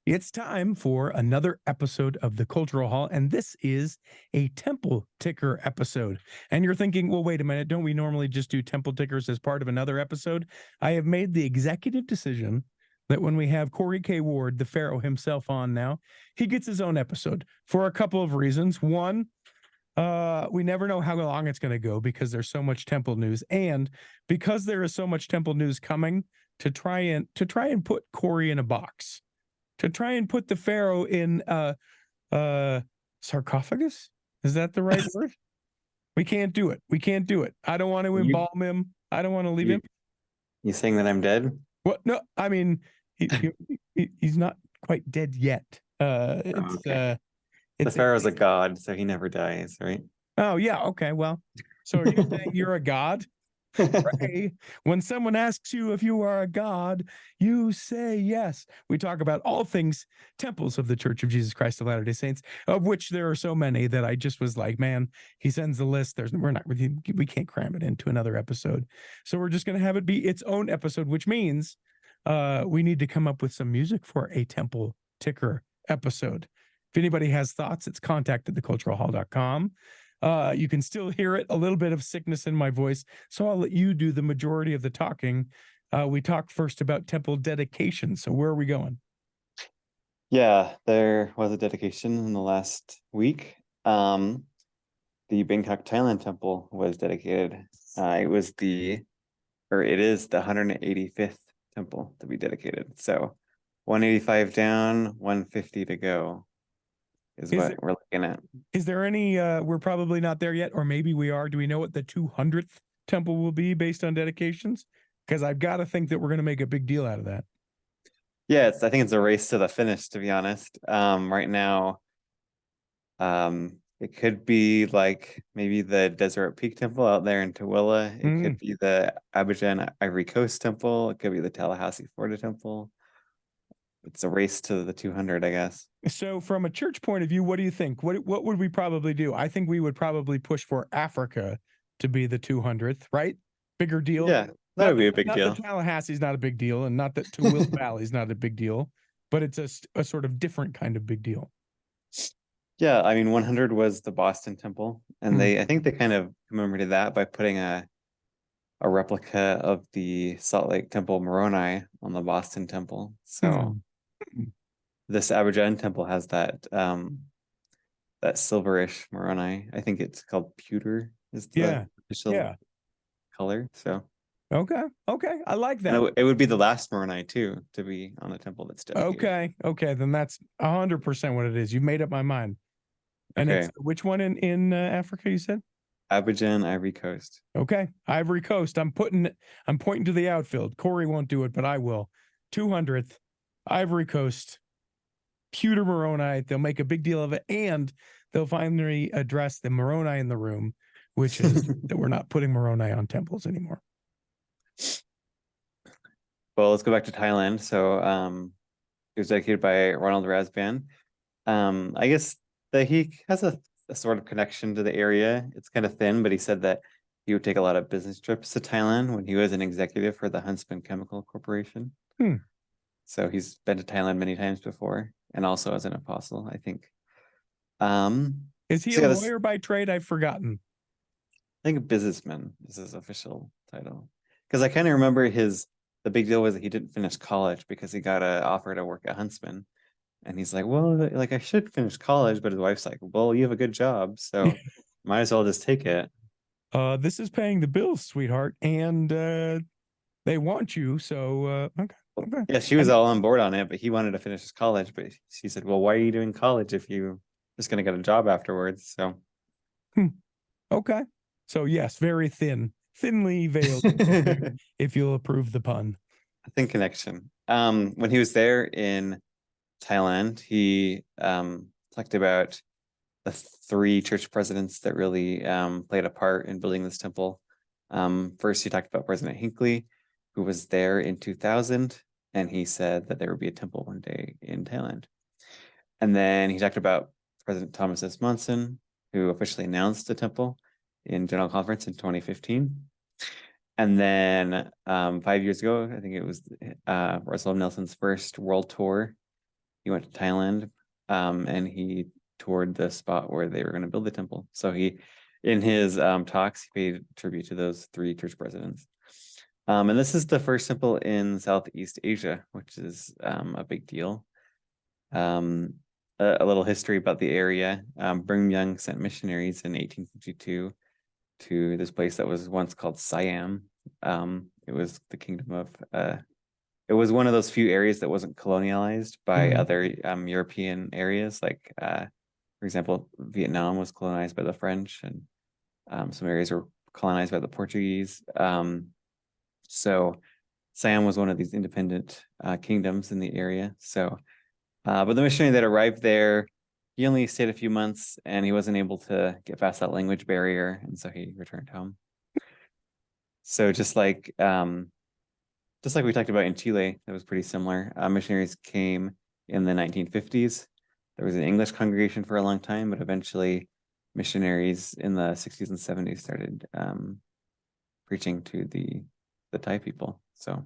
It's time for another episode of the Cultural Hall, and this is a temple ticker episode. And you're thinking, well, wait a minute, don't we normally just do temple tickers as part of another episode? I have made the executive decision that when we have Corey K. Ward, the Pharaoh himself, on now, he gets his own episode for a couple of reasons. One, we never know how long it's going to go because there's so much temple news, and because there is so much temple news coming, to try and put Corey in a box, to try and put the Pharaoh in sarcophagus. Is that the right word? We can't do it. We can't do it. I don't want to You, embalm him. I don't want to leave you, him. you saying that I'm dead? Well, no, I mean, he's not quite dead yet. Oh, It's okay. The it's Pharaoh's a god, so he never dies, right? oh yeah, okay. Well, so are you saying you're a god? Pray. When someone asks you if you are a god, you say yes. We talk about all things temples of the Church of Jesus Christ of Latter-day Saints, of which there are so many that I just was like, man, he sends the list. We can't cram it into another episode. So we're just going to have it be its own episode, which means we need to come up with some music for a temple ticker episode. If anybody has thoughts, it's contact@theculturalhall.com. You can still hear it, a little bit of sickness in my voice, so I'll let you do the majority of the talking. We talked first about temple dedication. So where are we going? Yeah, there was a dedication in the last week. The Bangkok, Thailand temple was dedicated. It is the 185th temple to be dedicated. So 185 down, 150 to go is what we're looking at. Is there any, we're probably not there yet, or maybe we are. Do we know what the 200th temple will be based on dedications? Because I've got to think that we're going to make a big deal out of that. Yeah, I think it's a race to the finish, to be honest. Right now, it could be like maybe the Deseret Peak Temple out there in Tooele. It could be the Abidjan Ivory Coast Temple. It could be the Tallahassee, Florida Temple. It's a race to the 200, I guess. So from a church point of view, what do you think? What would we probably do? I think we would probably push for Africa to be the 200th, right? Bigger deal. Yeah, that would be a big deal. Not that Tallahassee's not a big deal, and not that Tooele Valley's not a big deal, but it's a sort of different kind of big deal. Yeah, I mean, 100 was the Boston Temple, and I think they kind of commemorated that by putting a replica of the Salt Lake Temple Moroni on the Boston Temple. So this Abidjan Temple has that that silverish Moroni. I think it's called pewter is the official color. So okay, I like that. And it would be the last Moroni too to be on a temple that's dedicated. Okay, then that's 100% what it is. You've made up my mind. And it's which one in Africa you said? Abidjan, Ivory Coast. Okay, Ivory Coast. I'm pointing to the outfield. Corey won't do it, but I will. 200th, Ivory Coast, pewter Moroni. They'll make a big deal of it, and they'll finally address the Moroni in the room, which is that we're not putting Moroni on temples anymore. Well, let's go back to Thailand. So it was dedicated by Ronald Rasband. I guess that he has a sort of connection to the area. It's kind of thin, but he said that he would take a lot of business trips to Thailand when he was an executive for the Huntsman Chemical Corporation. So he's been to Thailand many times before, and also as an apostle, I think. Is he a lawyer by trade? I've forgotten. I think a businessman is his official title. Because I kind of remember the big deal was that he didn't finish college because he got an offer to work at Huntsman. And he's like, well, like I should finish college, but his wife's like, well, you have a good job, so might as well just take it. This is paying the bills, sweetheart, and they want you, so okay. Yeah, she was all on board on it, but he wanted to finish his college. But she said, well, why are you doing college if you're just going to get a job afterwards? So, okay. So yes, very thinly veiled, if you'll approve the pun. A thin connection. When he was there in Thailand, he talked about the 3 church presidents that really played a part in building this temple. First, he talked about President Hinckley, who was there in 2000, and he said that there would be a temple one day in Thailand. And then he talked about President Thomas S. Monson, who officially announced the temple in General Conference in 2015. And then 5 years ago, I think it was Russell Nelson's first world tour he went to Thailand, and he toured the spot where they were going to build the temple. So he, in his talks, he paid tribute to those three church presidents. And this is the first temple in Southeast Asia, which is a big deal. A little history about the area. Brigham sent missionaries in 1852 to this place that was once called Siam. It was the kingdom of, it was one of those few areas that wasn't colonialized by other European areas. Like, for example, Vietnam was colonized by the French, and some areas were colonized by the Portuguese. So Siam was one of these independent kingdoms in the area. So, but the missionary that arrived there, he only stayed a few months and he wasn't able to get past that language barrier. And so he returned home. So just like we talked about in Chile, that was pretty similar. Missionaries came in the 1950s. There was an English congregation for a long time, but eventually missionaries in the 60s and 70s started preaching to the Thai people. So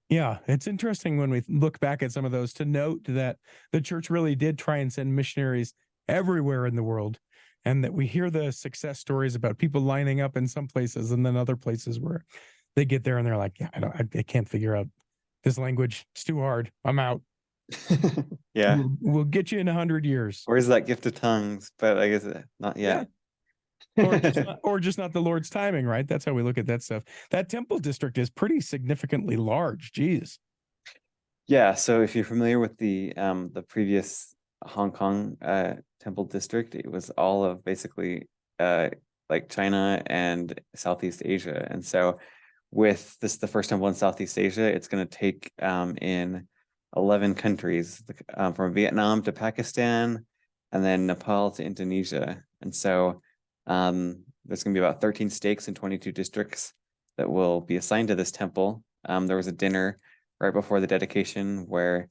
yeah, it's interesting when we look back at some of those to note that the church really did try and send missionaries everywhere in the world, and that we hear the success stories about people lining up in some places and then other places where they get there and they're like, yeah, I can't figure out this language. It's too hard. I'm out. yeah, we'll get you in 100 years. Where's that gift of tongues? But I guess not yet. Yeah. or just not the Lord's timing, right? That's how we look at that stuff. That temple district is pretty significantly large. Geez. Yeah. So if you're familiar with the previous Hong Kong temple district, it was all of basically like China and Southeast Asia. And so with this, the first temple in Southeast Asia, it's going to take in 11 countries, from Vietnam to Pakistan, and then Nepal to Indonesia. And so there's going to be about 13 stakes in 22 districts that will be assigned to this temple. There was a dinner right before the dedication where,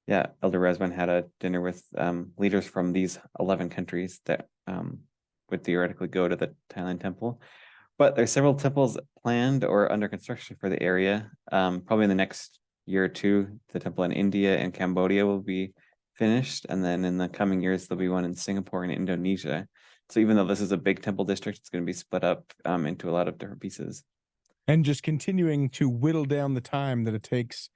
yeah, Elder Rasband had a dinner with leaders from these 11 countries that would theoretically go to the Thailand temple. But there's several temples planned or under construction for the area. Probably in the next year or two, the temple in India and Cambodia will be finished. And then in the coming years, there'll be one in Singapore and Indonesia. So even though this is a big temple district, it's going to be split up into a lot of different pieces. And just continuing to whittle down the time that it takes.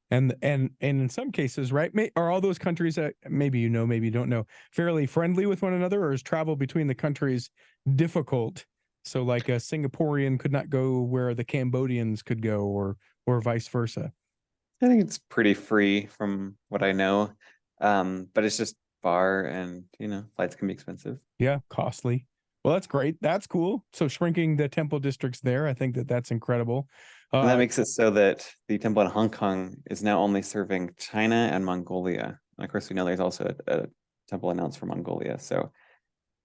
And in some cases, right, are all those countries that maybe you know, maybe you don't know, fairly friendly with one another, or is travel between the countries difficult? So like a Singaporean could not go where the Cambodians could go, or vice versa. I think it's pretty free from what I know, but it's just far, and flights can be expensive. Yeah, costly. Well, that's great. That's cool. So shrinking the temple districts there, I think that's incredible. And that makes it so that the temple in Hong Kong is now only serving China and Mongolia. And of course, we know there's also a temple announced for Mongolia. So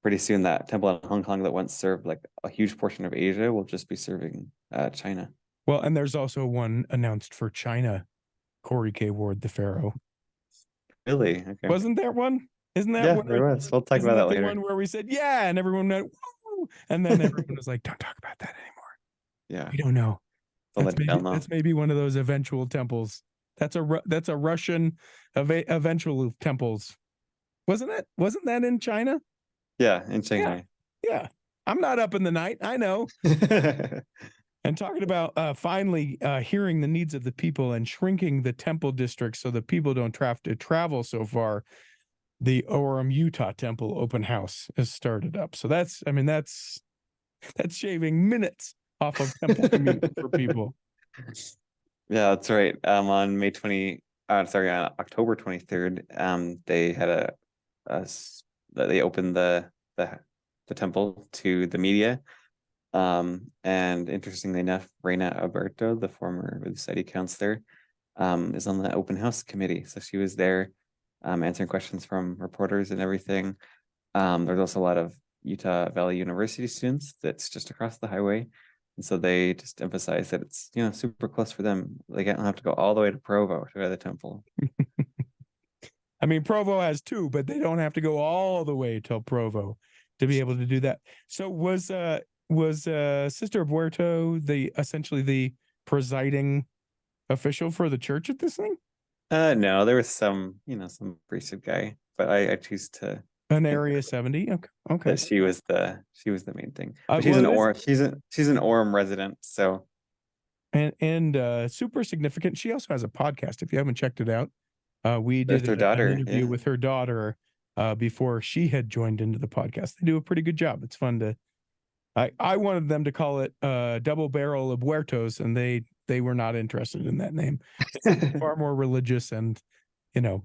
pretty soon that temple in Hong Kong that once served like a huge portion of Asia will just be serving China. Well, and there's also one announced for China, Corey K. Ward, the Pharaoh. Really? Okay. Wasn't there one? Isn't that one? There was. We'll talk about that later. One where we said, yeah, and everyone went, woo, and then everyone was like, don't talk about that anymore. Yeah. We don't know. That's maybe one of those eventual temples. That's a Russian eventual temples. Wasn't that in China? Yeah, in Shanghai. Yeah. I'm not up in the night. I know. And talking about finally hearing the needs of the people and shrinking the temple districts so that people don't have to travel so far, the Orem, Utah temple open house has started up. So that's shaving minutes off of temple commute for people. Yeah, that's right. On October 23rd, they had they opened the temple to the media. And interestingly enough, Reyna Aburto, the former city councilor, is on the open house committee. So she was there answering questions from reporters and everything. There's also a lot of Utah Valley University students that's just across the highway. And so they just emphasize that it's, super close for them. They don't have to go all the way to Provo to go to the temple. I mean, Provo has two, but they don't have to go all the way till Provo to be able to do that. So was Sister Aburto essentially the presiding official for the church at this thing? No, there was some abrasive guy, but I choose to An think Area 70? Okay. Okay. that she was the main thing. But she's Well, an it is, Orem resident, so and super significant. She also has a podcast. If you haven't checked it out, we there's did their an daughter. interview Yeah. with her daughter before she had joined into the podcast. They do a pretty good job. It's fun to. I wanted them to call it Double Barrel of Huertos, and they were not interested in that name. Far more religious and, you know,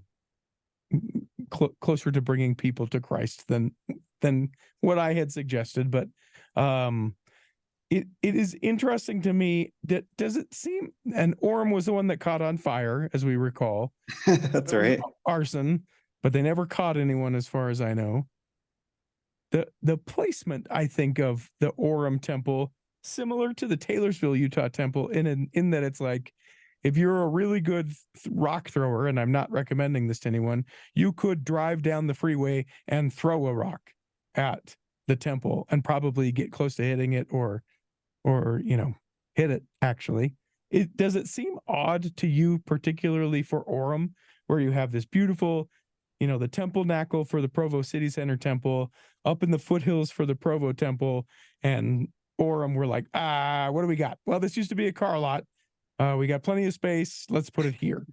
closer to bringing people to Christ than what I had suggested. But it is interesting to me that does it seem, and Orem was the one that caught on fire, as we recall. That's There was right. arson, but they never caught anyone, as far as I know. The placement, I think, of the Orem temple, similar to the Taylorsville, Utah temple, in that it's like, if you're a really good rock thrower, and I'm not recommending this to anyone, you could drive down the freeway and throw a rock at the temple and probably get close to hitting it, or hit it. Actually, does it seem odd to you, particularly for Orem, where you have this beautiful, the Temple Knuckle for the Provo City Center temple, up in the foothills for the Provo temple, and Orem, we're like, what do we got? Well, this used to be a car lot. We got plenty of space. Let's put it here.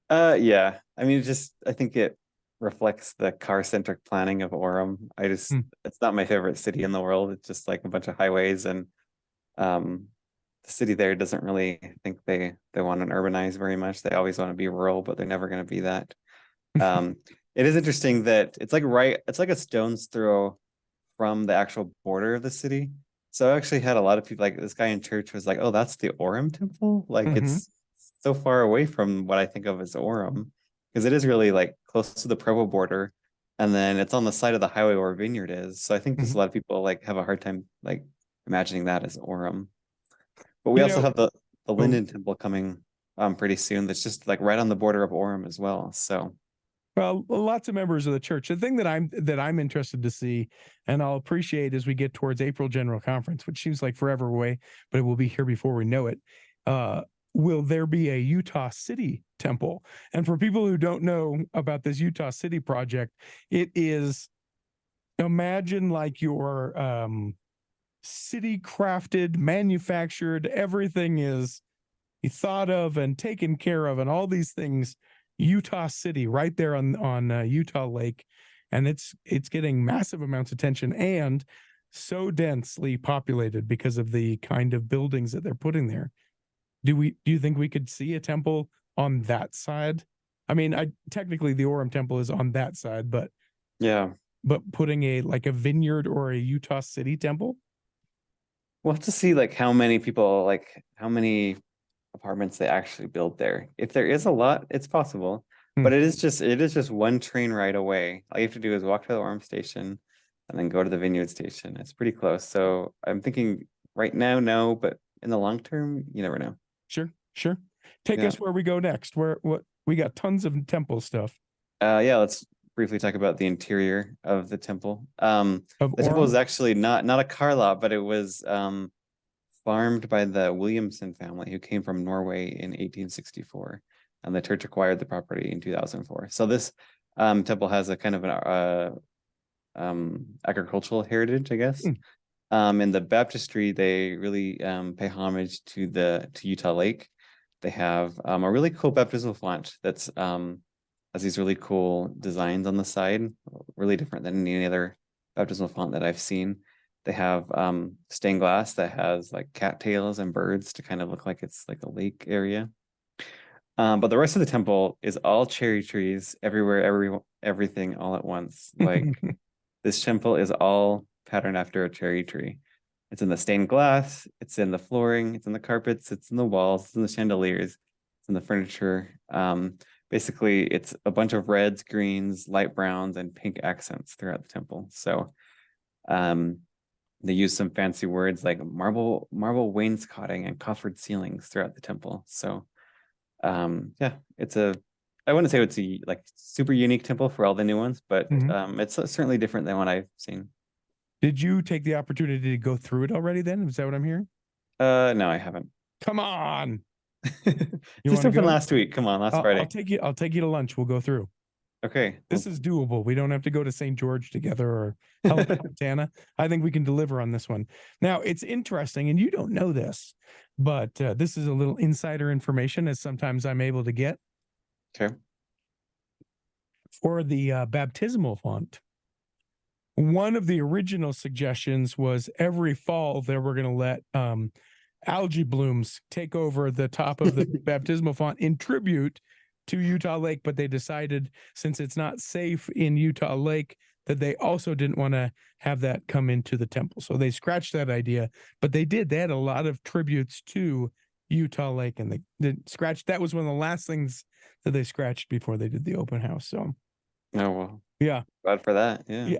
Yeah. I mean, I think it reflects the car-centric planning of Orem. It's not my favorite city in the world. It's just like a bunch of highways, and the city there doesn't really think they want to urbanize very much. They always want to be rural, but they're never going to be that. It is interesting that it's like a stone's throw from the actual border of the city. So I actually had a lot of people, like this guy in church was like, "Oh, that's the Orem temple." Like it's so far away from what I think of as Orem, because it is really like close to the Provo border, and then it's on the side of the highway where Vineyard is. So I think there's a lot of people like have a hard time like imagining that as Orem. But we also have the Linden temple coming pretty soon. That's just like right on the border of Orem as well. So. Well, lots of members of the church. The thing that I'm interested to see, and I'll appreciate as we get towards April General Conference, which seems like forever away, but it will be here before we know it. Will there be a Utah City temple? And for people who don't know about this Utah City project, it is, imagine like your city crafted, manufactured, everything is thought of and taken care of, and all these things. Utah City, right there on Utah Lake, and it's getting massive amounts of attention and so densely populated because of the kind of buildings that they're putting there. Do you think we could see a temple on that side? I mean, technically the Orem temple is on that side, but Yeah. But putting a Vineyard or a Utah City temple? We'll have to see like how many people, like how many apartments they actually build there. If there is a lot, it's possible. But it is just one train ride away. All you have to do is walk to the Orem station and then go to the Vineyard station. It's pretty close. So I'm thinking right now, no, but in the long term, you never know. Sure. Take us where we go next. What we got tons of temple stuff. Let's briefly talk about the interior of the temple. The temple is actually not a car lot, but it was farmed by the Williamson family, who came from Norway in 1864, and the church acquired the property in 2004. So this temple has a kind of an agricultural heritage, I guess. In the baptistry, they really pay homage to Utah Lake. They have a really cool baptismal font that's has these really cool designs on the side, really different than any other baptismal font that I've seen. They have stained glass that has like cattails and birds to kind of look like it's like a lake area. But the rest of the temple is all cherry trees everywhere, everything all at once. Like this temple is all patterned after a cherry tree. It's in the stained glass, it's in the flooring, it's in the carpets, it's in the walls, it's in the chandeliers, it's in the furniture. Basically, it's a bunch of reds, greens, light browns, and pink accents throughout the temple. So they use some fancy words like marble wainscoting and coffered ceilings throughout the temple. So I wouldn't say it's a like super unique temple for all the new ones, but it's certainly different than what I've seen. Did you take the opportunity to go through it already then? Is that what I'm hearing? No, I haven't. Come on. You This want to happened go? last week. Come on, last I'll Friday. take you. I'll take you to lunch. We'll go through. Okay. This is doable. We don't have to go to St. George together or Helena, Montana. I think we can deliver on this one. Now, it's interesting, and you don't know this, but this is a little insider information, as sometimes I'm able to get. Okay. For the baptismal font, one of the original suggestions was every fall they were going to let algae blooms take over the top of the baptismal font in tribute to Utah Lake, but they decided, since it's not safe in Utah Lake, that they also didn't want to have that come into the temple. So they scratched that idea, but they did. They had a lot of tributes to Utah Lake, and they scratched. That was one of the last things that they scratched before they did the open house. So, Oh, well, yeah. glad for that. Yeah.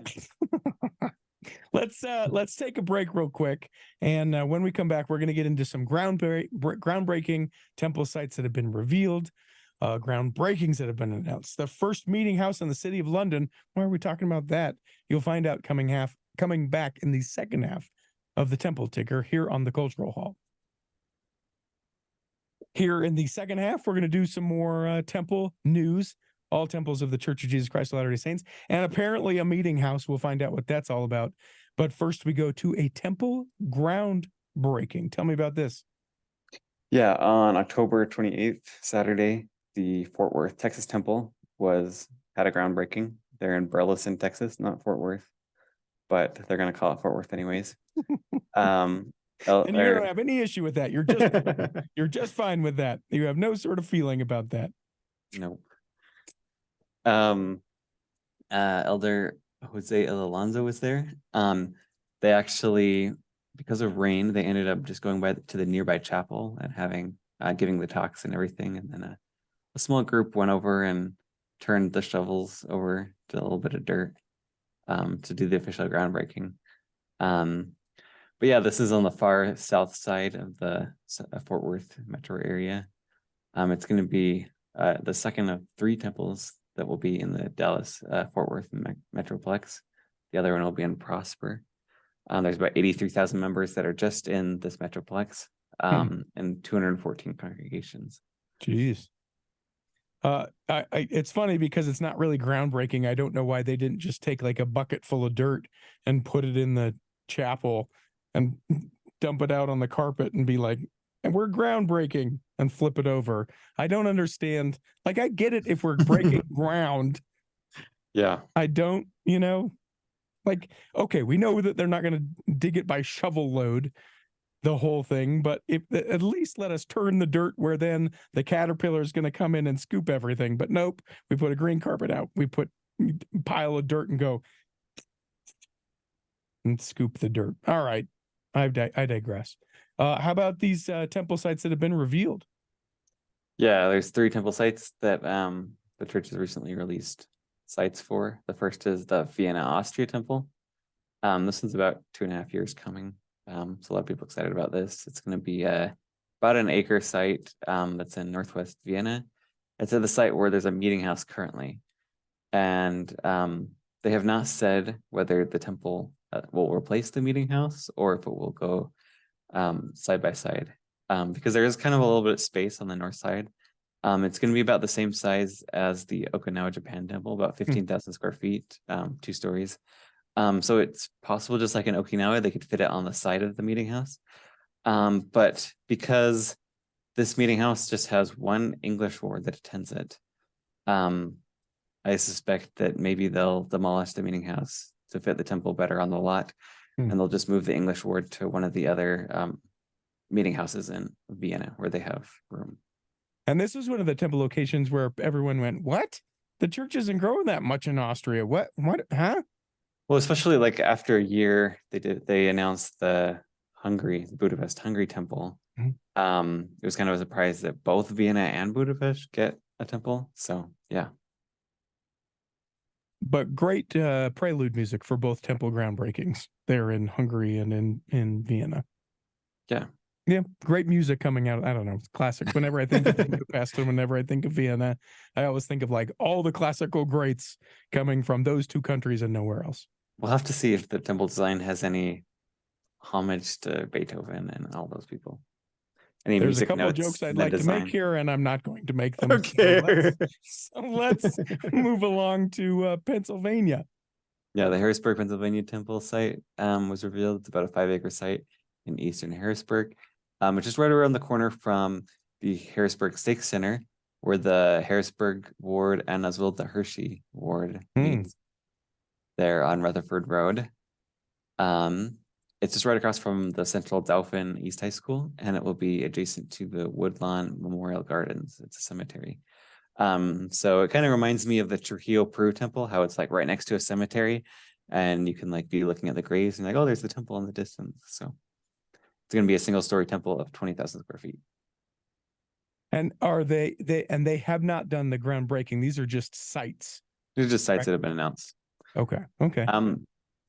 Let's take a break real quick, and when we come back, we're going to get into some groundbreaking temple sites that have been revealed, groundbreakings that have been announced. The first meeting house in the city of London. Why are we talking about that? You'll find out coming back in the second half of the Temple Ticker here on the Cultural Hall. Here in the second half, we're going to do some more temple news. All temples of the Church of Jesus Christ of Latter-day Saints, and apparently a meeting house. We'll find out what that's all about. But first, we go to a temple groundbreaking. Tell me about this. Yeah, on October 28th, Saturday, the Fort Worth, Texas temple had a groundbreaking. They're in Burleson, Texas, not Fort Worth, but they're going to call it Fort Worth anyways. And you don't have any issue with that. You're just fine with that. You have no sort of feeling about that. Nope. Elder Jose El Alonso was there. They actually, because of rain, they ended up just going to the nearby chapel and giving the talks and everything. And then a small group went over and turned the shovels over to a little bit of dirt to do the official groundbreaking. But yeah, this is on the far south side of the Fort Worth metro area. It's going to be the second of 3 temples that will be in the Dallas Fort Worth Metroplex. The other one will be in Prosper. There's about 83,000 members that are just in this Metroplex, and 214 congregations. Jeez. It's funny because it's not really groundbreaking. I don't know why they didn't just take like a bucket full of dirt and put it in the chapel and dump it out on the carpet and be like, and we're groundbreaking, and flip it over. I don't understand. Like, I get it if we're breaking ground. Yeah. I don't, like, okay, we know that they're not going to dig it by shovel load, the whole thing, but at least let us turn the dirt where then the caterpillar is going to come in and scoop everything. But nope, we put a green carpet out. We put a pile of dirt and go and scoop the dirt. All right. I digress. How about these temple sites that have been revealed? Yeah, there's 3 temple sites that the church has recently released sites for. The first is the Vienna, Austria temple. This one's about 2.5 years coming. So a lot of people excited about this. It's going to be about an acre site that's in northwest Vienna. It's at the site where there's a meeting house currently. And they have not said whether the temple will replace the meeting house or if it will go side by side, because there is kind of a little bit of space on the north side. It's going to be about the same size as the Okinawa, Japan temple, about 15,000 square feet, 2 stories. So it's possible, just like in Okinawa, they could fit it on the side of the meeting house. But because this meeting house just has 1 English ward that attends it, I suspect that maybe they'll demolish the meeting house to fit the temple better on the lot. And they'll just move the English ward to one of the other meeting houses in Vienna where they have room. And this is one of the temple locations where everyone went, what? The church isn't growing that much in Austria. What? Huh? Well, especially like after a year, they announced the Budapest, Hungary temple. It was kind of a surprise that both Vienna and Budapest get a temple. So yeah. But great prelude music for both temple groundbreakings there in Hungary and in Vienna. Yeah. Yeah, great music coming out. I don't know, it's classic. Whenever I think of Budapest and whenever I think of Vienna, I always think of like all the classical greats coming from those 2 countries and nowhere else. We'll have to see if the temple design has any homage to Beethoven and all those people. Any There's a music couple of notes jokes I'd in the like to make design? here, and I'm not going to make them. Okay. So let's move along to Pennsylvania. Yeah, the Harrisburg, Pennsylvania temple site was revealed. It's about a 5-acre site in eastern Harrisburg. It's just right around the corner from the Harrisburg Stake Center, where the Harrisburg Ward and as well the Hershey Ward meets there on Rutherford Road. It's just right across from the Central Dauphin East High School, and it will be adjacent to the Woodlawn Memorial Gardens. It's a cemetery. So it kind of reminds me of the Trujillo, Peru temple, how it's like right next to a cemetery, and you can like be looking at the graves and like, oh, there's the temple in the distance. So it's going to be a single-story temple of 20,000 square feet. And are they have not done the groundbreaking? These are just sites. These are just sites Correct. that have been announced. Okay.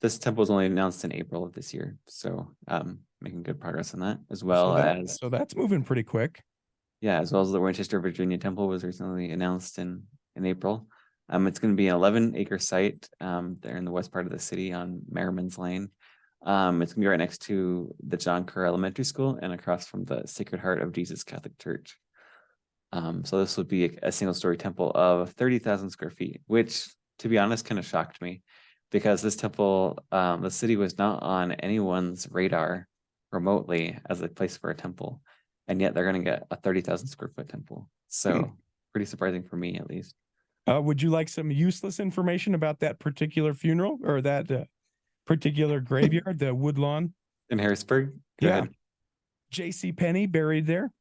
This temple was only announced in April of this year, so making good progress on that, as well as so that's moving pretty quick. Yeah, as well as the Winchester, Virginia temple was recently announced in April. It's going to be an 11-acre site there in the west part of the city on Merriman's Lane. It's going to be right next to the John Kerr Elementary School and across from the Sacred Heart of Jesus Catholic Church. So this would be a single-story temple of 30,000 square feet, which, to be honest, kind of shocked me, because this temple, the city was not on anyone's radar remotely as a place for a temple, and yet they're going to get a 30,000 square foot temple. So pretty surprising for me, at least. Would you like some useless information about that particular funeral or that particular graveyard, the Woodlawn In Harrisburg? Go ahead. J.C. Penney buried there.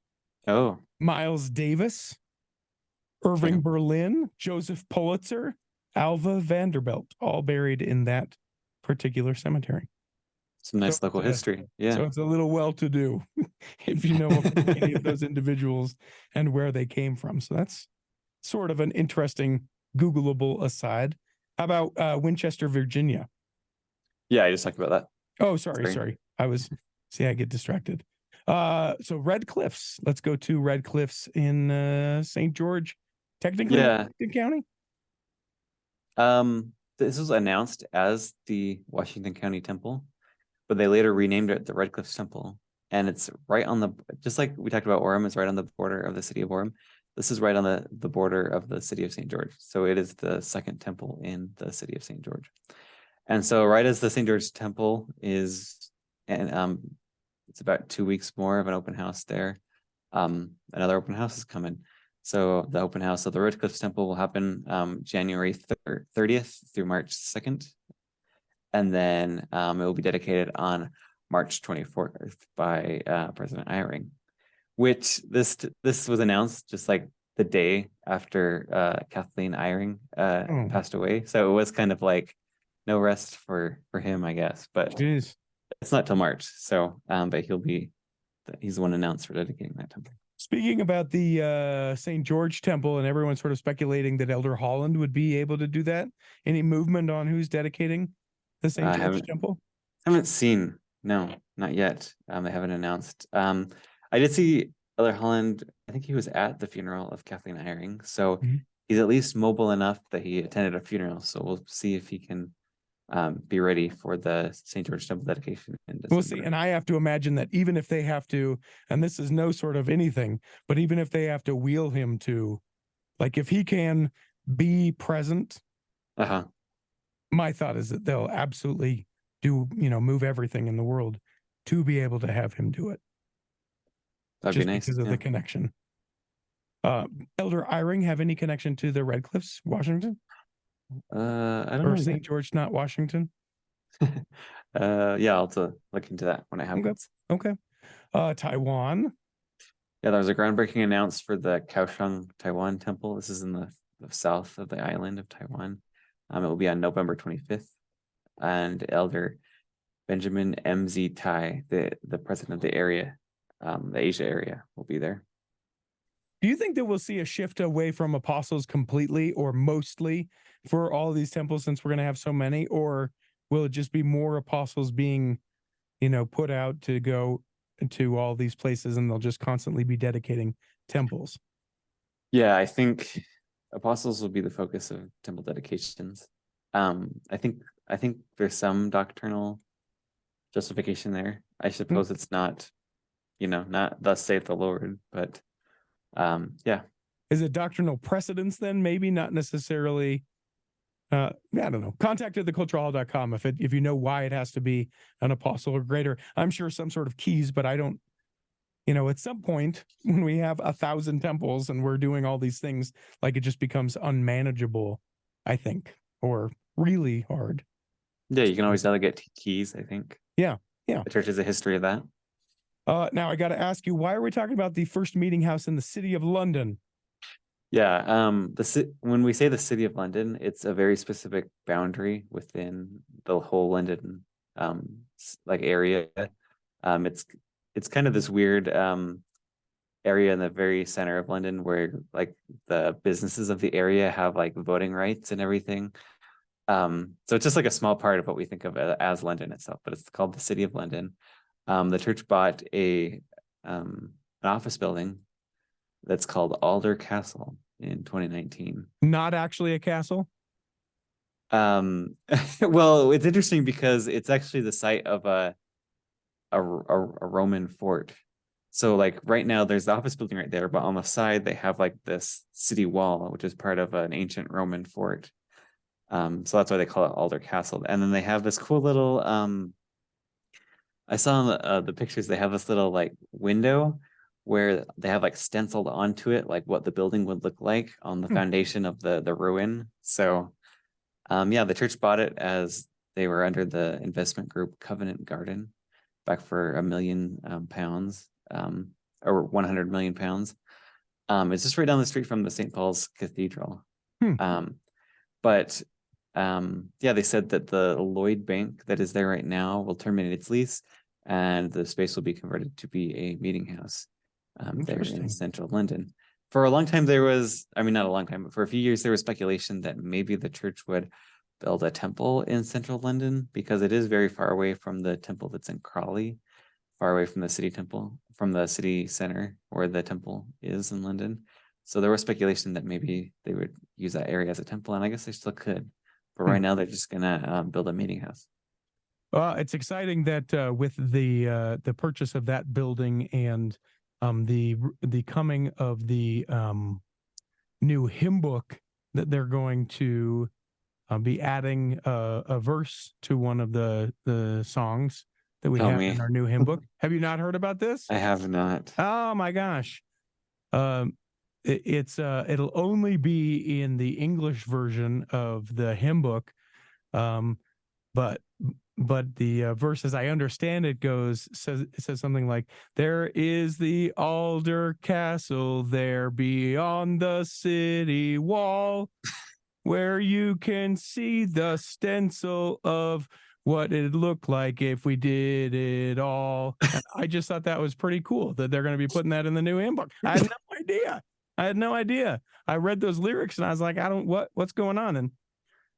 Oh, Miles Davis, Irving okay. Berlin, Joseph Pulitzer, Alva Vanderbilt, all buried in that particular cemetery. Some nice local history. Yeah. So it's a little well-to-do if you know any of those individuals and where they came from. So that's sort of an interesting Googleable aside. How about Winchester, Virginia? Yeah, I just talked about that. Oh, sorry. I get distracted. So Red Cliffs. Let's go to Red Cliffs in St. George, technically Washington County. This was announced as the Washington County Temple, but they later renamed it the Red Cliffs Temple. And it's right on the, just like we talked about Orem, it's right on the border of the city of Orem. This is right on the border of the city of St. George. So it is the second temple in the city of St. George. And so right as the St. George Temple is, and it's about 2 weeks more of an open house there. Another open house is coming. So the open house of the Red Cliffs Temple will happen January 30th through March 2nd. And then it will be dedicated on March 24th by President Eyring, which this was announced just like the day after Kathleen Eyring passed away. So it was kind of like no rest for him, I guess. But it's not till March. So, but he's the one announced for dedicating that temple. Speaking about the St. George Temple, and everyone's sort of speculating that Elder Holland would be able to do that. Any movement on who's dedicating the St. George Temple? Haven't seen. No, not yet. They haven't announced. I did see Elder Holland. I think he was at the funeral of Kathleen Eyring. So he's at least mobile enough that he attended a funeral. So we'll see if he can be ready for the St. George Temple dedication in December. We'll see. And I have to imagine that even if they have to, and this is no sort of anything, but even if they have to wheel him to, like if he can be present, my thought is that they'll absolutely do, move everything in the world to be able to have him do it. That'd be nice. Because of the connection. Elder Eyring have any connection to the Red Cliffs, Washington? I don't know. Or St. George, not Washington? Yeah, I'll have to look into that when it happens. Okay. Taiwan. Yeah, there was a groundbreaking announced for the Kaohsiung Taiwan Temple. This is in the south of the island of Taiwan. It will be on November 25th. And Elder Benjamin M.Z. Tai, the president of the area, the Asia area, will be there. Do you think that we'll see a shift away from apostles completely or mostly for all of these temples, since we're going to have so many? Or will it just be more apostles being, put out to go to all these places, and they'll just constantly be dedicating temples? Yeah, I think apostles will be the focus of temple dedications. I think there's some doctrinal justification there. I suppose it's not not thus saith the Lord, but yeah. Is it doctrinal precedence then? Maybe not necessarily. I don't know. Contact theculturalhall.com if you know why it has to be an apostle or greater. I'm sure some sort of keys, but I don't. At some point when we have 1,000 temples and we're doing all these things, like it just becomes unmanageable, I think, or really hard. Yeah, you can always delegate keys, I think. Yeah. The church has a history of that. Now I got to ask you, why are we talking about the first meeting house in the city of London? Yeah, when we say the city of London, it's a very specific boundary within the whole London area. It's kind of this weird area in the very center of London where like the businesses of the area have like voting rights and everything. So it's just like a small part of what we think of as London itself, but it's called the City of London. The church bought an office building that's called Alder Castle in 2019. Not actually a castle? Well, it's interesting because it's actually the site of a Roman fort. So like right now there's the office building right there, but on the side they have like this city wall, which is part of an ancient Roman fort. So that's why they call it Alder Castle. And then they have this cool little I saw the pictures, they have this little like window where they have like stenciled onto it like what the building would look like on the foundation of the ruin. So the church bought it as they were under the investment group Covenant Garden back for £1 million or 100 million pounds. It's just right down the street from the St. Paul's Cathedral. But they said that the Lloyd Bank that is there right now will terminate its lease and the space will be converted to be a meeting house there in central London. For a long time not a long time, but for a few years there was speculation that maybe the church would build a temple in central London because it is very far away from the temple that's in Crawley, far away from the city temple, from the city center where the temple is in London. So there was speculation that maybe they would use that area as a temple, and I guess they still could. But right now they're just gonna build a meeting house. It's exciting that with the purchase of that building and the coming of the new hymn book that they're going to be adding a verse to one of the songs that we have in our new hymn book. Have you not heard about this? I have not. Oh my gosh. It'll only be in the English version of the hymn book. But the verse, as I understand it, says something like, "There is the Alder Castle there beyond the city wall, where you can see the stencil of what it'd look like if we did it all." And I just thought that was pretty cool that they're going to be putting that in the new hymn book. I had no idea. I read those lyrics and I was like, what's going on? And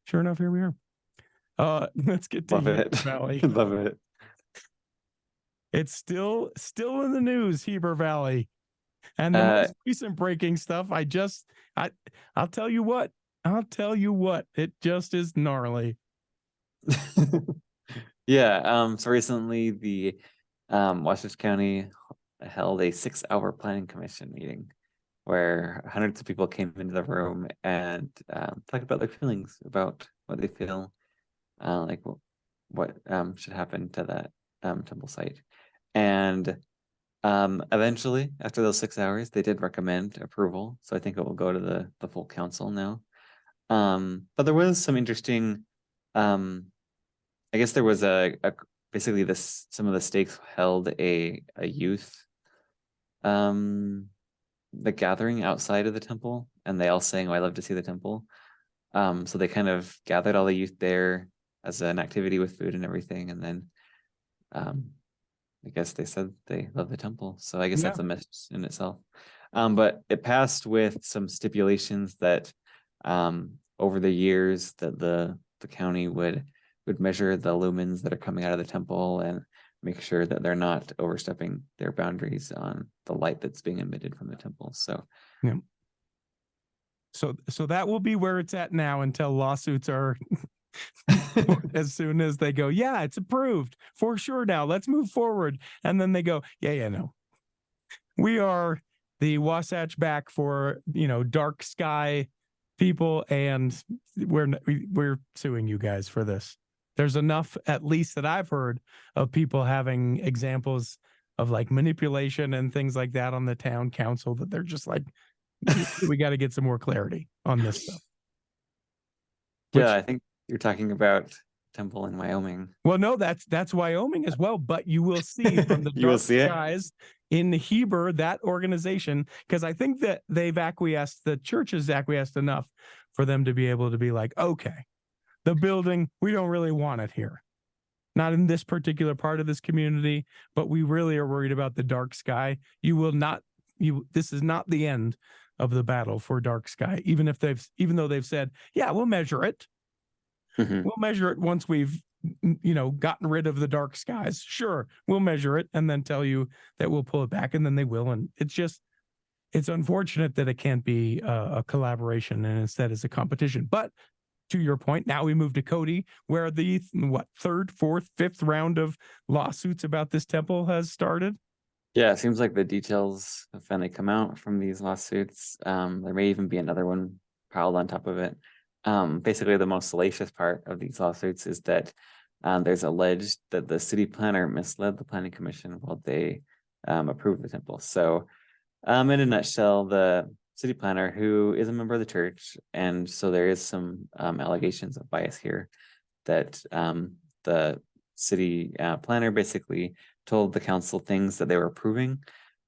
sure enough, here we are. Let's get to Heber Valley. Love it. It's still in the news, Heber Valley. And the most recent breaking stuff, I'll tell you what, it just is gnarly. So recently the Washington County held a 6-hour planning commission meeting where hundreds of people came into the room and talked about their feelings about what they feel what should happen to that temple site. And eventually, after those 6 hours, they did recommend approval. So I think it will go to the full council now. But there was some interesting, I guess there was basically some of the stakes held a youth the gathering outside of the temple, and they all sang, "Oh, I love to see the temple." So they kind of gathered all the youth there as an activity with food and everything, and then I guess they said they love the temple. So I guess that's a message in itself. But it passed with some stipulations that over the years that the county would measure the lumens that are coming out of the temple and make sure that they're not overstepping their boundaries on the light that's being emitted from the temple. So So that will be where it's at now until lawsuits are as soon as they go, yeah, it's approved for sure now, let's move forward. And then they go, no. We are the Wasatch back for, dark sky people, and we're suing you guys for this. There's enough, at least that I've heard, of people having examples of like manipulation and things like that on the town council that they're just like, we got to get some more clarity on this stuff. Yeah, I think you're talking about temple in Wyoming. Well, no, that's Wyoming as well. But you will see from the You will dark see it? skies in Heber, that organization, because I think that the church has acquiesced enough for them to be able to be like, okay, the building, we don't really want it here. Not in this particular part of this community, but we really are worried about the dark sky. This is not the end of the battle for dark sky, even though they've said, yeah, we'll measure it. Mhm. We'll measure it once we've, gotten rid of the dark skies. Sure, we'll measure it and then tell you that we'll pull it back, and then they will. And it's unfortunate that it can't be a collaboration and instead it's a competition. But to your point, now we move to Cody, where the third, fourth, fifth round of lawsuits about this temple has started. Yeah, it seems like the details have finally come out from these lawsuits. There may even be another one piled on top of it. Basically, the most salacious part of these lawsuits is that there's alleged that the city planner misled the planning commission while they approved the temple. So, in a nutshell, the city planner, who is a member of the church, and so there is some allegations of bias here, that the city planner basically told the council things that they were approving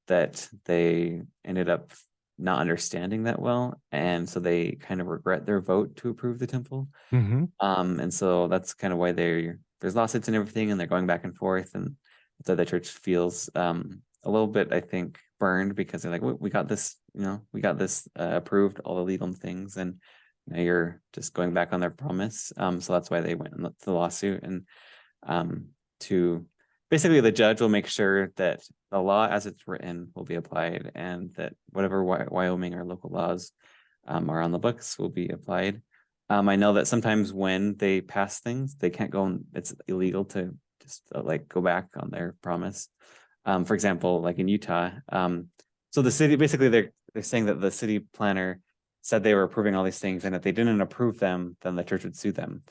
that they ended up not understanding that well, and so they kind of regret their vote to approve the temple. Mm-hmm. And so that's kind of why there's lawsuits and everything, and they're going back and forth, and so the church feels a little bit, I think, burned, because they're like, we got this, approved, all the legal things, and now you're just going back on their promise. So that's why they went into the lawsuit, and to basically the judge will make sure that the law as it's written will be applied, and that whatever Wyoming or local laws are on the books will be applied. I know that sometimes when they pass things, they can't go, and it's illegal to just like go back on their promise. For example, like in Utah, so the city, basically they're saying that the city planner said they were approving all these things, and if they didn't approve them, then the church would sue them.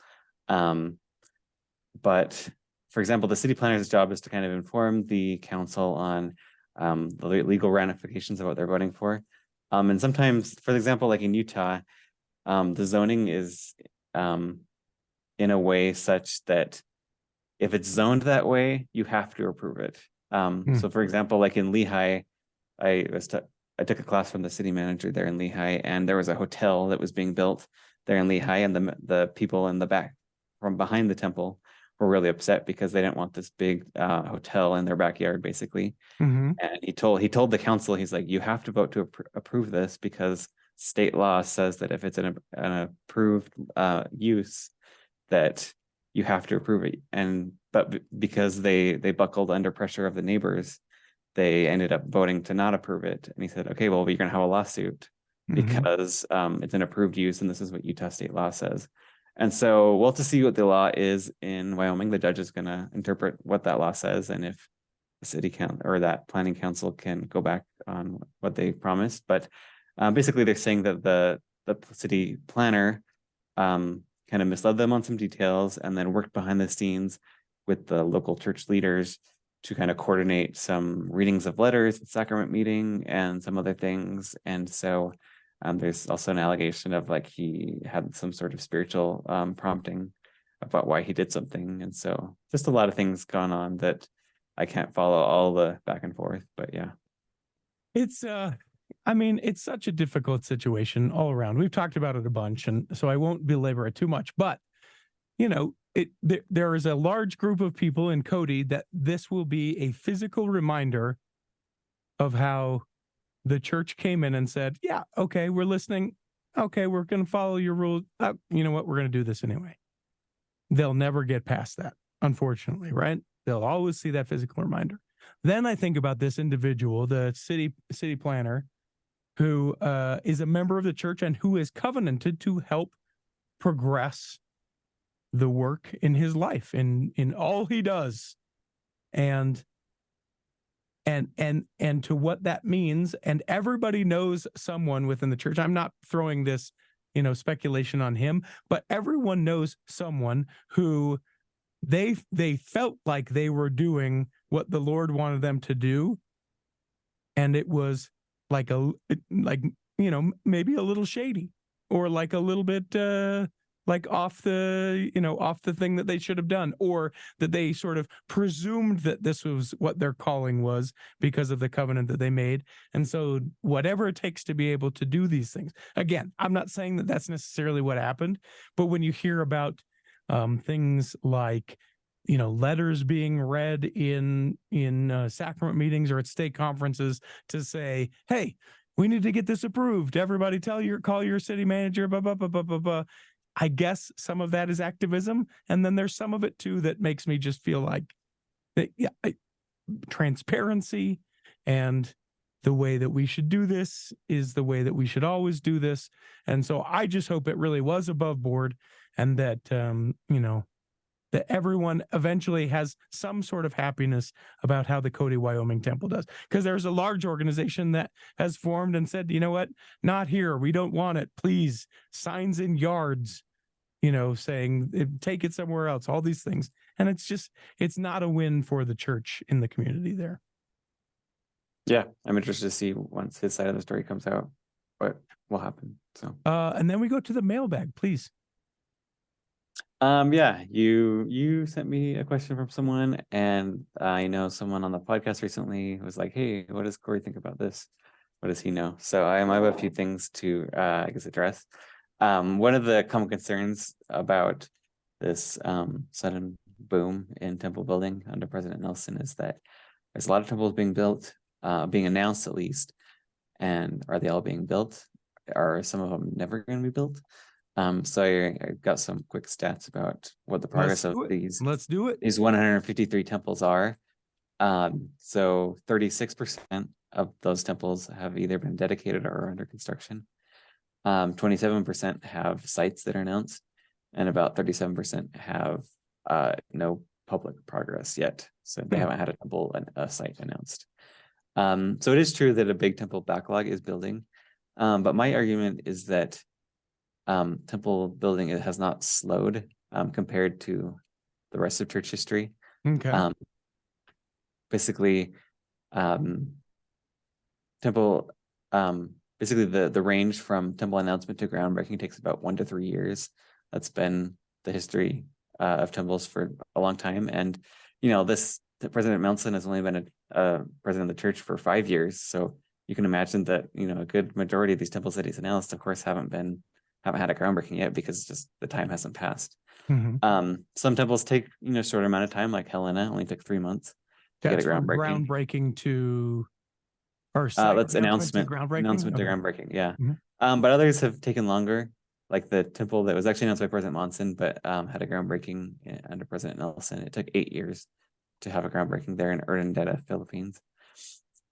But for example, the city planner's job is to kind of inform the council on the legal ramifications of what they're voting for. And sometimes, for example, like in Utah, the zoning is in a way such that if it's zoned that way, you have to approve it. So for example, like in Lehi, I took a class from the city manager there in Lehi, and there was a hotel that was being built there in Lehi, and the people in the back from behind the temple were really upset because they didn't want this big hotel in their backyard, basically. Mm-hmm. And he told the council, he's like, you have to vote to approve this, because state law says that if it's an approved use, that you have to approve it. But because they buckled under pressure of the neighbors, they ended up voting to not approve it. And he said, okay, well, you're going to have a lawsuit because it's an approved use, and this is what Utah state law says. And so we'll have to see what the law is in Wyoming. The judge is going to interpret what that law says, and if the city council or that planning council can go back on what they promised. But basically, they're saying that the city planner kind of misled them on some details, and then worked behind the scenes with the local church leaders to kind of coordinate some readings of letters, sacrament meeting, and some other things. And so there's also an allegation of like he had some sort of spiritual prompting about why he did something. And so just a lot of things gone on that I can't follow all the back and forth, but yeah. It's it's such a difficult situation all around. We've talked about it a bunch, and so I won't belabor it too much, but there is a large group of people in Cody that this will be a physical reminder of how the church came in and said, yeah, okay, we're listening. Okay, we're going to follow your rules. You know what? We're going to do this anyway. They'll never get past that, unfortunately, right? They'll always see that physical reminder. Then I think about this individual, the city planner, who is a member of the church and who is covenanted to help progress the work in his life, in all he does. And and to what that means. And everybody knows someone within the church. I'm not throwing this, speculation on him, but everyone knows someone who they felt like they were doing what the Lord wanted them to do, and it was like maybe a little shady, or like a little bit like off the thing that they should have done, or that they sort of presumed that this was what their calling was because of the covenant that they made. And so whatever it takes to be able to do these things. Again, I'm not saying that that's necessarily what happened, but when you hear about things like letters being read in sacrament meetings or at stake conferences to say, hey, we need to get this approved, everybody call your city manager, blah blah blah blah blah blah. I guess some of that is activism, and then there's some of it too that makes me just feel like transparency and the way that we should do this is the way that we should always do this. And so I just hope it really was above board, and that that everyone eventually has some sort of happiness about how the Cody, Wyoming temple does. Because there's a large organization that has formed and said, you know what, not here. We don't want it. Please, signs in yards, saying take it somewhere else, all these things. And it's not a win for the church in the community there. Yeah, I'm interested to see once his side of the story comes out, what will happen. So, and then we go to the mailbag, please. Yeah, you sent me a question from someone, and I know someone on the podcast recently was like, hey, what does Corey think about this? What does he know? So I have a few things to I guess address. One of the common concerns about this sudden boom in temple building under President Nelson is that there's a lot of temples being built, being announced at least. And are they all being built? Are some of them never going to be built? So I got some quick stats about what the progress of these 153 temples are. So 36% of those temples have either been dedicated or are under construction. 27% have sites that are announced, and about 37% have no public progress yet. So they haven't had a temple and a site announced. So it is true that a big temple backlog is building. But my argument is that temple building, it has not slowed compared to the rest of church history. Okay. Basically, temple basically the range from temple announcement to groundbreaking takes about 1 to 3 years. That's been the history of temples for a long time. And President Monson has only been a president of the church for 5 years, so you can imagine that a good majority of these temples that he's announced, of course, haven't had a groundbreaking yet because just the time hasn't passed. Mm-hmm. Some temples take shorter amount of time, like Helena only took 3 months to get a groundbreaking. Groundbreaking to, or that's announcement to groundbreaking. Announcement to groundbreaking, yeah. Mm-hmm. But others have taken longer, like the temple that was actually announced by President Monson, but had a groundbreaking under President Nelson. It took 8 years to have a groundbreaking there in Urdaneta, Philippines.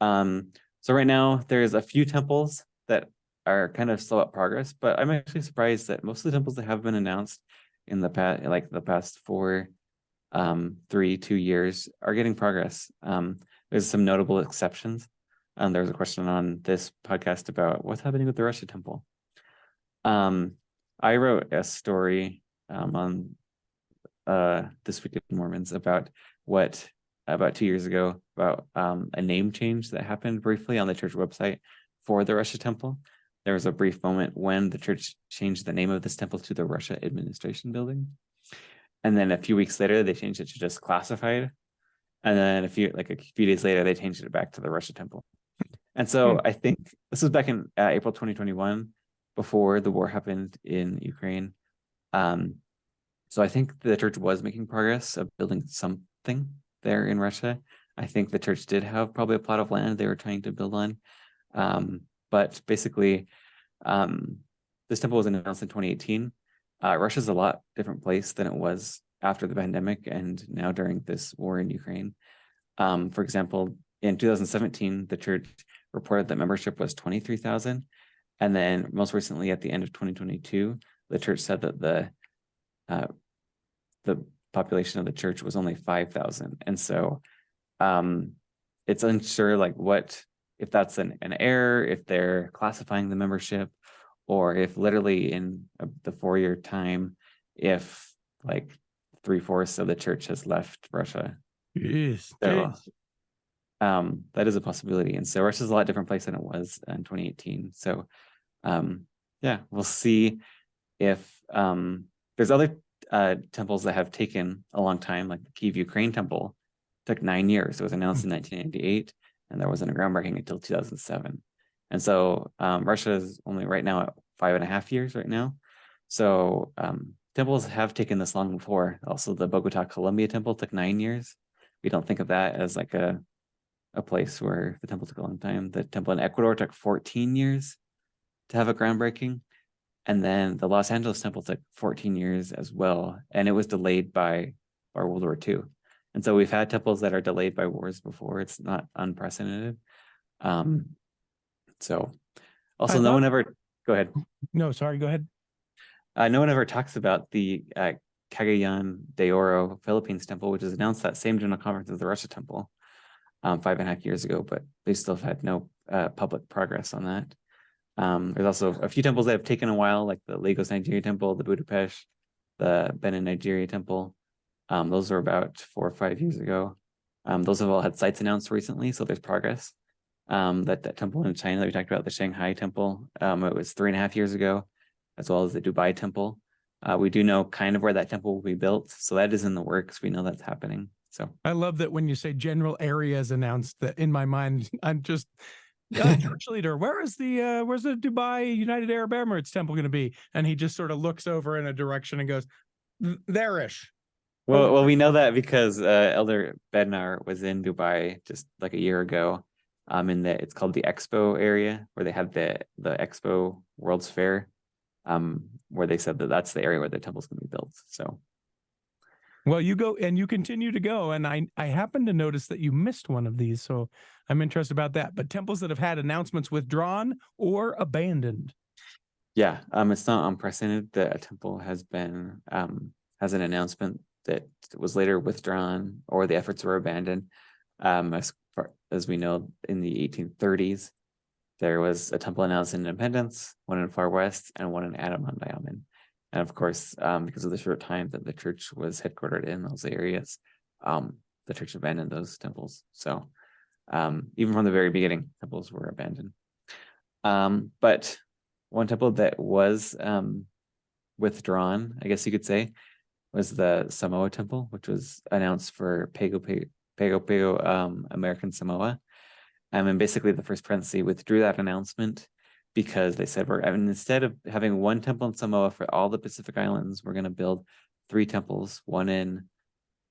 So right now there's a few temples that are kind of slow up progress, but I'm actually surprised that most of the temples that have been announced in the past 2 years are getting progress. There's some notable exceptions. There was a question on this podcast about what's happening with the Russia temple. I wrote a story on This Week in Mormons about 2 years ago about a name change that happened briefly on the church website for the Russia temple. There was a brief moment when the church changed the name of this temple to the Russia Administration Building. And then a few weeks later, they changed it to just classified. And then a few days later, they changed it back to the Russia temple. And so I think this was back in April 2021, before the war happened in Ukraine. So I think the church was making progress of building something there in Russia. I think the church did have probably a plot of land they were trying to build on. But basically, this temple was announced in 2018. Russia's a lot different place than it was after the pandemic and now during this war in Ukraine. For example, in 2017, the church reported that membership was 23,000. And then most recently, at the end of 2022, the church said that the population of the church was only 5,000. And so it's unsure like what, if that's an error, if they're classifying the membership, or if literally in the 4-year time, if like 3/4 of the church has left Russia. Yes. So that is a possibility. And so Russia's a lot different place than it was in 2018. So yeah, we'll see if there's other temples that have taken a long time, like the Kiev Ukraine temple took 9 years. It was announced in 1998, and there wasn't a groundbreaking until 2007. And so Russia is only right now at 5.5 years right now. So temples have taken this long before. Also, the Bogota, Colombia temple took 9 years. We don't think of that as like a place where the temple took a long time. The temple in Ecuador took 14 years to have a groundbreaking. And then the Los Angeles temple took 14 years as well. And it was delayed by World War II. And so we've had temples that are delayed by wars before. It's not unprecedented. So also no one ever, go ahead. No, sorry, go ahead. No one ever talks about the Cagayan de Oro Philippines temple, which is announced that same general conference as the Russia temple 5.5 years ago, but they still have had no public progress on that. There's also a few temples that have taken a while, like the Lagos, Nigeria temple, the Budapest, the Benin, Nigeria temple. Those were about 4 or 5 years ago. Those have all had sites announced recently, so there's progress. That temple in China that we talked about, the Shanghai temple, it was 3.5 years ago, as well as the Dubai temple. We do know kind of where that temple will be built, so that is in the works. We know that's happening. So I love that when you say general areas announced, that in my mind, I'm just church leader. Where's the Dubai United Arab Emirates temple going to be? And he just sort of looks over in a direction and goes, there-ish. Well, we know that because Elder Bednar was in Dubai just like a year ago. In the, it's called the Expo area, where they had the Expo World's Fair, where they said that that's the area where the temple's going to be built. So, well, you go and you continue to go, and I happen to notice that you missed one of these, so I'm interested about that. But temples that have had announcements withdrawn or abandoned. Yeah, it's not unprecedented that a temple has been has an announcement that was later withdrawn or the efforts were abandoned. As far as we know, in the 1830s, there was a temple announced in Independence, one in Far West, and one in Adamandayaman. And of course, because of the short time that the church was headquartered in those areas, the church abandoned those temples. So even from the very beginning, temples were abandoned. But one temple that was withdrawn, I guess you could say, was the Samoa temple, which was announced for Pago American Samoa. And basically the first presidency withdrew that announcement because they said, instead of having one temple in Samoa for all the Pacific Islands, we're going to build 3 temples, one in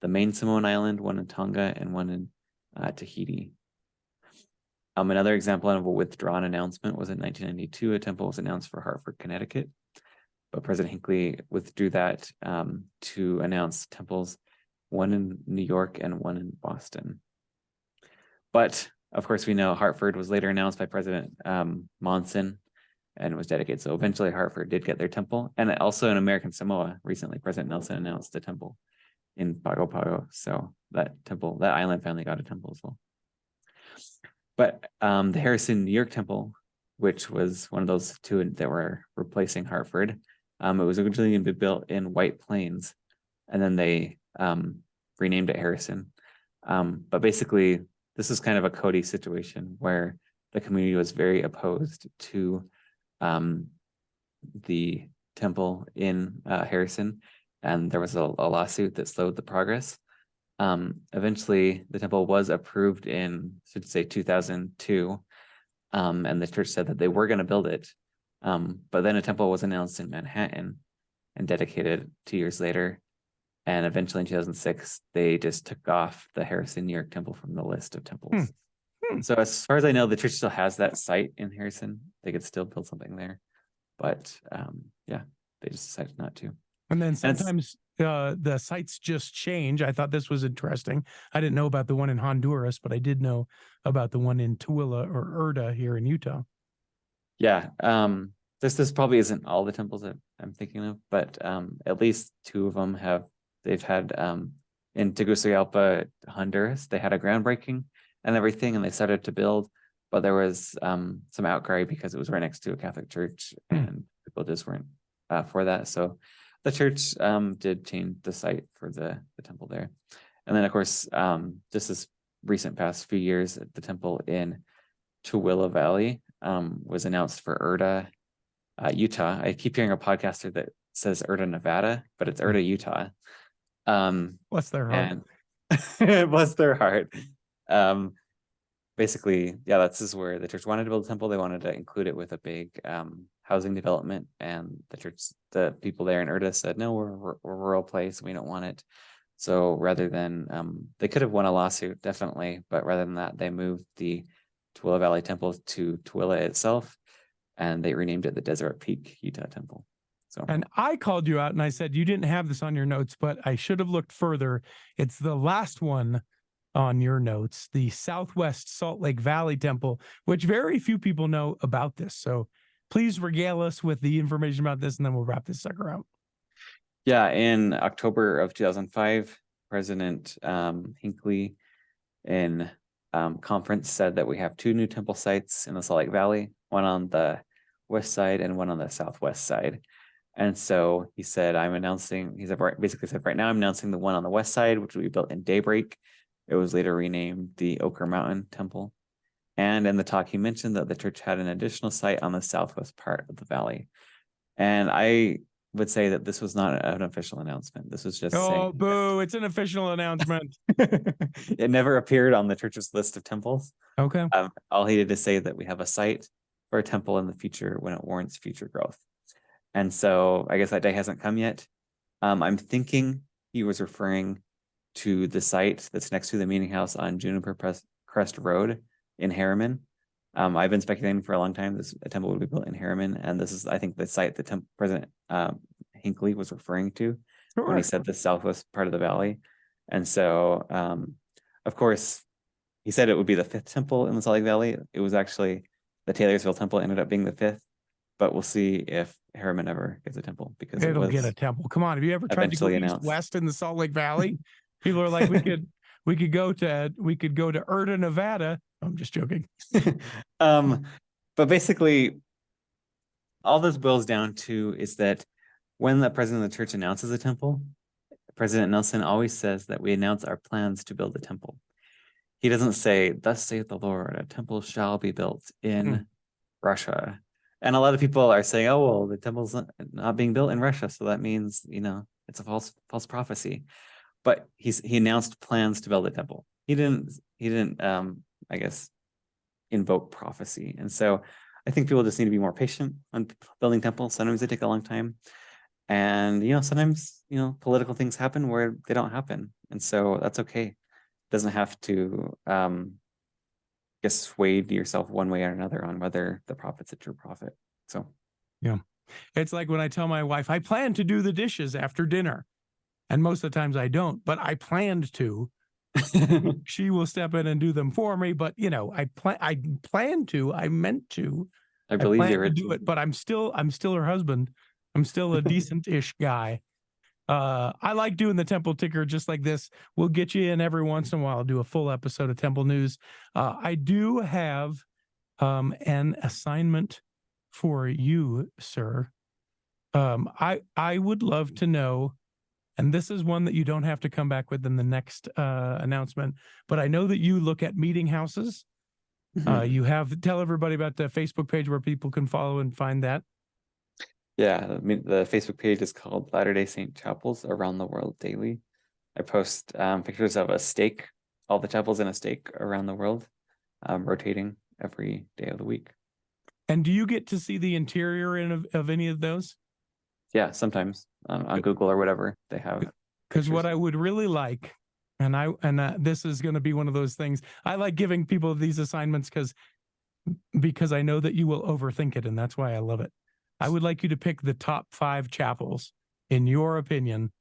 the main Samoan island, one in Tonga, and one in Tahiti. Another example of a withdrawn announcement was in 1992, a temple was announced for Hartford, Connecticut, but President Hinckley withdrew that to announce temples, one in New York and one in Boston. But of course, we know Hartford was later announced by President Monson and was dedicated. So eventually Hartford did get their temple. And also in American Samoa, recently, President Nelson announced a temple in Pago Pago. So that island finally got a temple as well. But the Harrison, New York temple, which was one of those 2 that were replacing Hartford, it was originally going to be built in White Plains, and then they renamed it Harrison. But basically, this is kind of a Cody situation where the community was very opposed to the temple in Harrison, and there was a lawsuit that slowed the progress. Eventually, the temple was approved in, should say, 2002, and the church said that they were going to build it. But then a temple was announced in Manhattan and dedicated 2 years later. And eventually in 2006, they just took off the Harrison, New York temple from the list of temples. So as far as I know, the church still has that site in Harrison. They could still build something there. But yeah, they just decided not to. And then sometimes the sites just change. I thought this was interesting. I didn't know about the one in Honduras, but I did know about the one in Tooele or Erda here in Utah. Yeah. This probably isn't all the temples that I'm thinking of, but at least 2 of them they've had in Tegucigalpa, Honduras, they had a groundbreaking, and everything, and they started to build, but there was some outcry because it was right next to a Catholic church, and people just weren't for that. So the church did change the site for the temple there. And then, of course, just this recent past few years, the temple in Tooele Valley was announced for Erda, Utah. I keep hearing a podcaster that says Erda, Nevada, but it's Erda, Utah. Bless their heart. And bless their heart. Basically, yeah, this is where the church wanted to build a temple. They wanted to include it with a big housing development, and the people there in Erda said, no, we're a rural place, we don't want it. So rather than, they could have won a lawsuit, definitely, but rather than that, they moved the Tooele Valley Temple to Tooele itself, and they renamed it the Desert Peak Utah Temple. So, and I called you out and I said, you didn't have this on your notes, but I should have looked further. It's the last one on your notes, the Southwest Salt Lake Valley Temple, which very few people know about this. So please regale us with the information about this, and then we'll wrap this sucker out. Yeah, in October of 2005, President Hinckley in conference said that we have 2 new temple sites in the Salt Lake Valley, one on the west side and one on the southwest side. And so he said, basically said, right now I'm announcing the one on the west side, which will be built in Daybreak. It was later renamed the Ochre Mountain Temple. And in the talk, he mentioned that the church had an additional site on the southwest part of the valley. And I would say that this was not an official announcement. This was just saying, boo, it's an official announcement. It never appeared on the church's list of temples. Okay. All he did is say that we have a site for a temple in the future when it warrants future growth. And so I guess that day hasn't come yet. I'm thinking he was referring to the site that's next to the meeting house on Juniper Crest Road in Harriman. I've been speculating for a long time a temple would be built in Harriman, and this is, I think, the site that President Hinckley was referring to when he said the southwest part of the valley. And so, of course, he said it would be the 5th temple in the Salt Lake Valley. It was actually the Taylorsville temple ended up being the 5th, but we'll see if Harriman ever gets a temple, because it'll get a temple. Come on, have you ever tried to go east-west in the Salt Lake Valley? People are like, we could go to Erda, Nevada. I'm just joking. But basically, all this boils down to is that when the president of the church announces a temple, President Nelson always says that we announce our plans to build a temple. He doesn't say, thus saith the Lord, a temple shall be built in Russia. And a lot of people are saying, oh, well, the temple's not being built in Russia, so that means, it's a false prophecy. But he announced plans to build a temple. He didn't I guess, invoke prophecy. And so I think people just need to be more patient on building temples. Sometimes they take a long time. And, sometimes, political things happen where they don't happen. And so that's okay. It doesn't have to get swayed yourself one way or another on whether the prophet's a true prophet. So, yeah. It's like when I tell my wife, I plan to do the dishes after dinner. And most of the times I don't, but I planned to. She will step in and do them for me, but I meant to. I believe you're to do it, but I'm still her husband. I'm still a decent-ish guy. I like doing the temple ticker just like this. We'll get you in every once in a while. I'll do a full episode of Temple News. I do have an assignment for you, sir. I would love to know. And this is one that you don't have to come back with in the next announcement. But I know that you look at meeting houses. Tell everybody about the Facebook page where people can follow and find that. Yeah, the Facebook page is called Latter-day Saint Chapels Around the World Daily. I post pictures of a stake, all the chapels in a stake around the world, rotating every day of the week. And do you get to see the interior of any of those? Yeah, sometimes on Google or whatever they have. Because what I would really like, and this is going to be one of those things, I like giving people these assignments because I know that you will overthink it, and that's why I love it. I would like you to pick the top 5 chapels, in your opinion.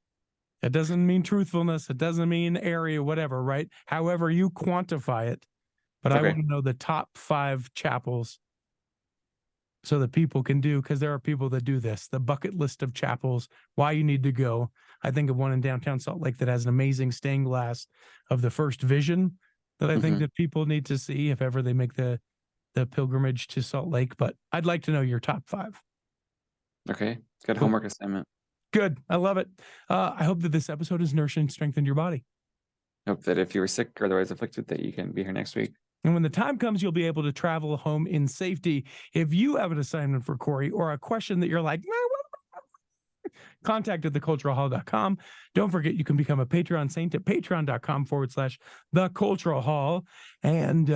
It doesn't mean truthfulness. It doesn't mean area, whatever, right? However you quantify it. But I want to know the top 5 chapels so that people can do, because there are people that do this, the bucket list of chapels, why you need to go. I think of one in downtown Salt Lake that has an amazing stained glass of the first vision that I think Mhm. that people need to see if ever they make the pilgrimage to Salt Lake. But I'd like to know your top 5. Okay. Good Cool. homework assignment. Good. I love it. I hope that this episode has nourished and strengthened your body. Hope that if you were sick or otherwise afflicted, that you can be here next week. And when the time comes, you'll be able to travel home in safety. If you have an assignment for Corey or a question that you're like, contact at theculturalhall.com. Don't forget, you can become a Patreon saint at patreon.com/theculturalhall. And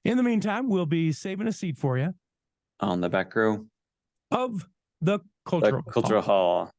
in the meantime, we'll be saving a seat for you On the back row. of the The Cultural Hall. Cultural Hall.